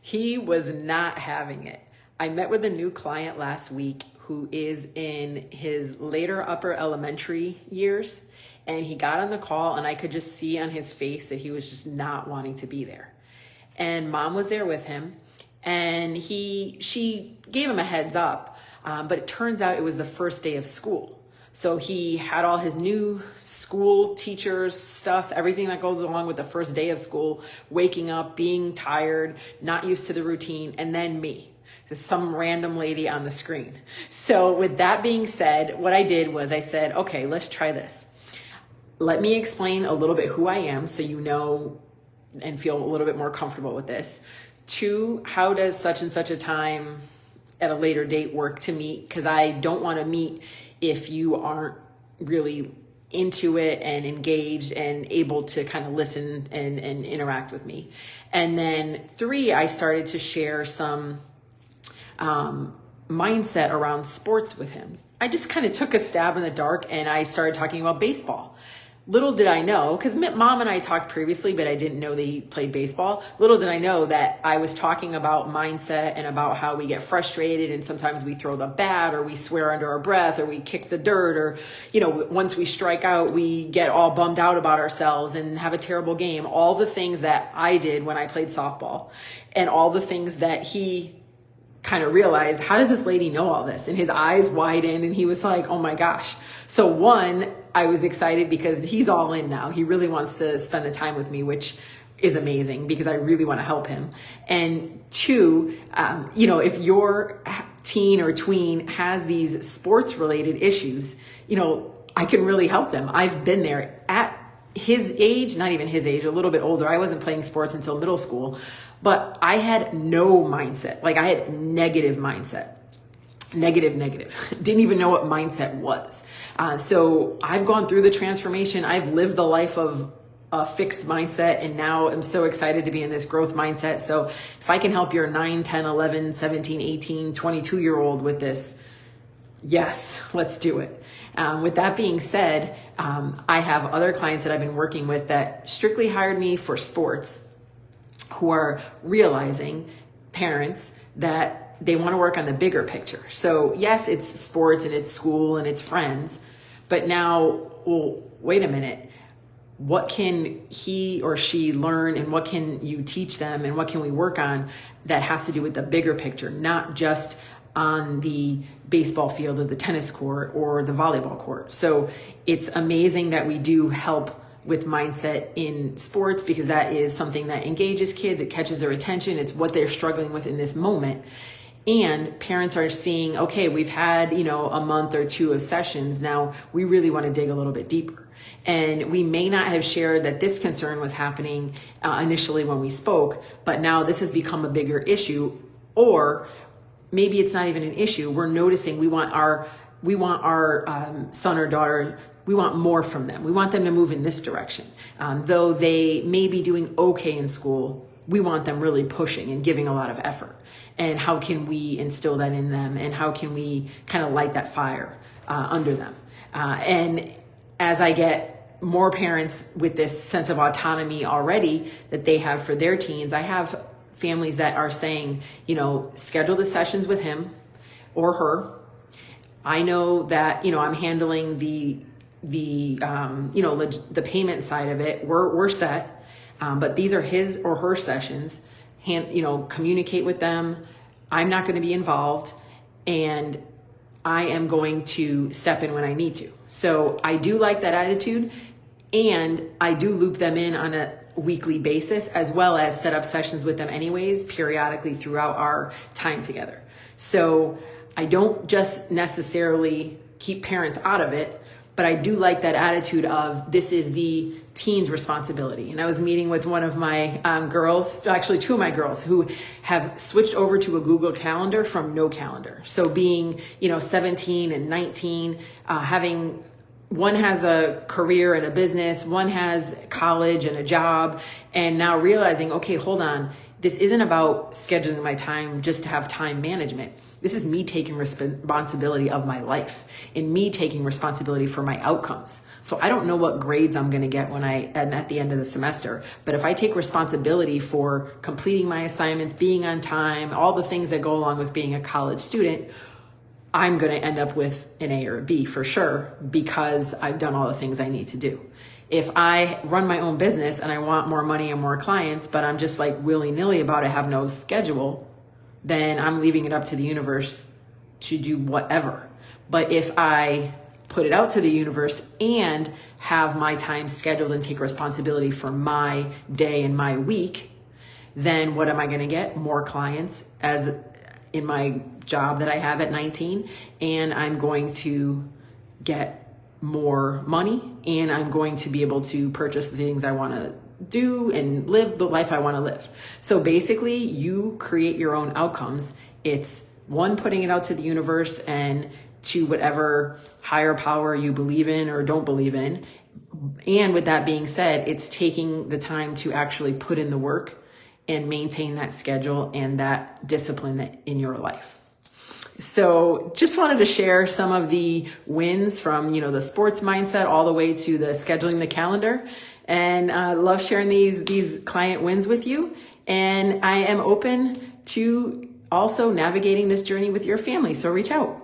He was not having it. I met with a new client last week who is in his later upper elementary years, and he got on the call and I could just see on his face that he was just not wanting to be there. And mom was there with him, and she gave him a heads up, but it turns out it was the first day of school. So he had all his new school teachers stuff, everything that goes along with the first day of school, waking up, being tired, not used to the routine, and then me, just some random lady on the screen. So with that being said, what I did was I said, okay, let's try this. Let me explain a little bit who I am so you know and feel a little bit more comfortable with this. 2, how does such and such a time at a later date work to meet? Because I don't want to meet if you aren't really into it and engaged and able to kind of listen and interact with me. And then 3, I started to share some mindset around sports with him. I just kind of took a stab in the dark and I started talking about baseball. Little did I know, because mom and I talked previously, but I didn't know that he played baseball. Little did I know that I was talking about mindset and about how we get frustrated and sometimes we throw the bat or we swear under our breath or we kick the dirt or, once we strike out, we get all bummed out about ourselves and have a terrible game. All the things that I did when I played softball and all the things that he kind of realized, how does this lady know all this? And his eyes widened and he was like, oh my gosh. So 1, I was excited because he's all in now. He really wants to spend the time with me, which is amazing because I really want to help him. And 2, if your teen or tween has these sports related issues, I can really help them. I've been there at his age, not even his age, a little bit older. I wasn't playing sports until middle school, but I had no mindset. Like I had negative mindset. Negative. Didn't even know what mindset was. So I've gone through the transformation. I've lived the life of a fixed mindset, and now I'm so excited to be in this growth mindset. So if I can help your 9, 10, 11, 17, 18, 22-year-old with this, yes, let's do it. With that being said, I have other clients that I've been working with that strictly hired me for sports who are realizing, parents, that they want to work on the bigger picture. So yes, it's sports and it's school and it's friends, but now, well, wait a minute. What can he or she learn and what can you teach them and what can we work on that has to do with the bigger picture, not just on the baseball field or the tennis court or the volleyball court. So it's amazing that we do help with mindset in sports because that is something that engages kids. It catches their attention. It's what they're struggling with in this moment. And parents are seeing, okay, we've had, a month or 2 of sessions. Now we really want to dig a little bit deeper. And we may not have shared that this concern was happening initially when we spoke, but now this has become a bigger issue, or maybe it's not even an issue. We're noticing we want our son or daughter, we want more from them. We want them to move in this direction. Though they may be doing okay in school, we want them really pushing and giving a lot of effort. And how can we instill that in them? And how can we kind of light that fire under them? And as I get more parents with this sense of autonomy already that they have for their teens, I have families that are saying, schedule the sessions with him or her. I know that, I'm handling the payment side of it. We're set. But these are his or her sessions. Communicate with them. I'm not going to be involved, and I am going to step in when I need to. So I do like that attitude, and I do loop them in on a weekly basis, as well as set up sessions with them anyways, periodically throughout our time together. So I don't just necessarily keep parents out of it, but I do like that attitude of this is the teen's responsibility. And I was meeting with one of my girls, actually 2 of my girls, who have switched over to a Google Calendar from no calendar. So being, 17 and 19, having one has a career and a business, one has college and a job, and now realizing, okay, hold on, this isn't about scheduling my time just to have time management. This is me taking responsibility of my life and me taking responsibility for my outcomes. So I don't know what grades I'm going to get when I am at the end of the semester. But if I take responsibility for completing my assignments, being on time, all the things that go along with being a college student, I'm going to end up with an A or a B for sure, because I've done all the things I need to do. If I run my own business and I want more money and more clients, but I'm just like willy-nilly about it, have no schedule, then I'm leaving it up to the universe to do whatever. But if I put it out to the universe and have my time scheduled and take responsibility for my day and my week, then what am I going to get? More clients, as in my job that I have at 19, and I'm going to get more money, and I'm going to be able to purchase the things I want to do and live the life I want to live. So basically, you create your own outcomes. It's one, putting it out to the universe and to whatever higher power you believe in or don't believe in. And with that being said, it's taking the time to actually put in the work and maintain that schedule and that discipline in your life. So just wanted to share some of the wins from, the sports mindset all the way to the scheduling the calendar. And I love sharing these client wins with you. And I am open to also navigating this journey with your family. So reach out.